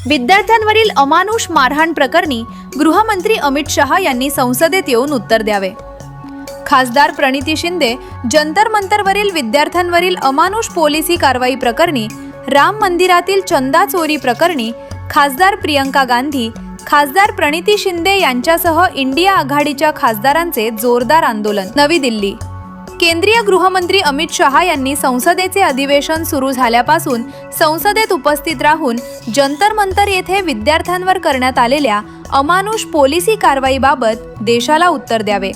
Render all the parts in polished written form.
विद्यार्थ्यांवरील अमानुष मारहाण प्रकरणी गृहमंत्री अमित शहा यांनी संसदेत येऊन उत्तर द्यावे। खासदार प्रणिती शिंदे जंतर मंतरवरील विद्यार्थ्यांवरील अमानुष पोलिसी कारवाई प्रकरणी, राम मंदिरातील चंदा चोरी प्रकरणी खासदार प्रियंका गांधी, खासदार प्रणिती शिंदे यांच्यासह इंडिया आघाडीच्या खासदारांचे जोरदार आंदोलन। नवी दिल्ली। केंद्रीय गृहमंत्री अमित शहा यांनी संसदेचे अधिवेशन सुरू झाल्यापासून संसदेत उपस्थित राहून जंतर मंतर येथे विद्यार्थ्यांवर करण्यात आलेल्या अमानुष पोलिसी कारवाईबाबत देशाला उत्तर द्यावे।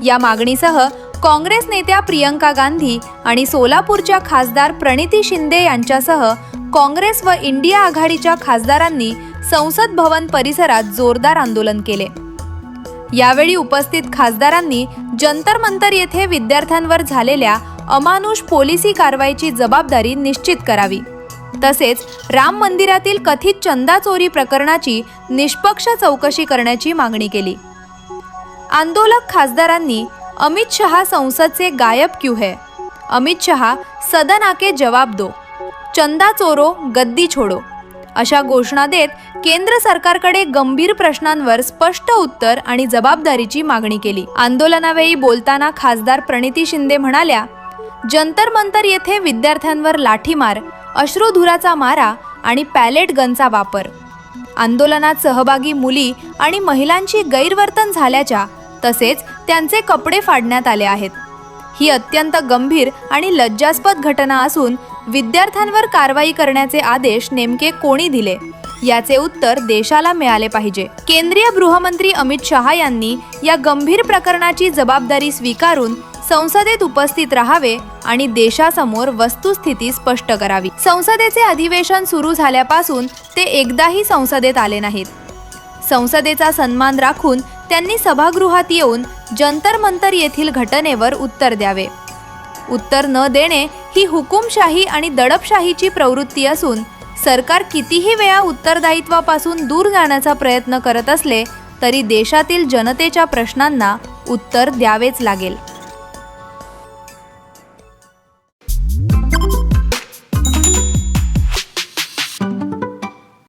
या मागणीसह काँग्रेस नेत्या प्रियंका गांधी आणि सोलापूरच्या खासदार प्रणिती शिंदे यांच्यासह काँग्रेस व इंडिया आघाडीच्या खासदारांनी संसद भवन परिसरात जोरदार आंदोलन केले। यावेळी उपस्थित खासदारांनी जंतर मंतर येथे विद्यार्थ्यांवर झालेल्या अमानुष पोलिसी कारवाईची जबाबदारी निश्चित करावी, तसेच राम मंदिरातील कथित चंदा चोरी प्रकरणाची निष्पक्ष चौकशी करण्याची मागणी केली। आंदोलक खासदारांनी अमित शहा संसद से गायब क्यों है, अमित शहा सदन आके जवाब दो, चंदा चोरो गद्दी छोड़ो अशा घोषणा देत केंद्र सरकारकडे गंभीर प्रश्नांवर स्पष्ट उत्तर आणि जबाबदारीची मागणी केली। आंदोलनावेळी बोलताना खासदार प्रणिती शिंदे म्हणाल्या, जंतर मंतर येथे विद्यार्थ्यांवर लाठीमार, अश्रुधुराचा मारा आणि पॅलेट गनचा वापर, आंदोलनात सहभागी मुली आणि महिलांची गैरवर्तन झाल्याच्या तसेच त्यांचे कपडे फाडण्यात आले आहेत। ही अत्यंत गंभीर आणि लज्जास्पद घटना असून विद्यार्थ्यांवर कारवाई करण्याचे आदेश नेमके कोणी दिले याचे उत्तर देशाला मिळाले पाहिजे। केंद्रीय गृहमंत्री अमित शहा यांनी या गंभीर प्रकरणाची जबाबदारी स्वीकारून संसदेत उपस्थित राहावे आणि देशासमोर वस्तुस्थिती स्पष्ट करावी। संसदेचे अधिवेशन सुरू झाल्यापासून ते एकदाही संसदेत आले नाहीत। संसदेचा सन्मान राखून त्यांनी सभागृहात येऊन जंतर मंतर येथील घटनेवर उत्तर द्यावे। उत्तर न देणे ही हुकुमशाही आणि दडपशाहीची प्रवृत्ती असून सरकार कितीही वेळा उत्तरदायित्वापासून दूर जाण्याचा प्रयत्न करत असले तरी देशातील जनतेच्या प्रश्नांना उत्तर द्यावेच लागेल।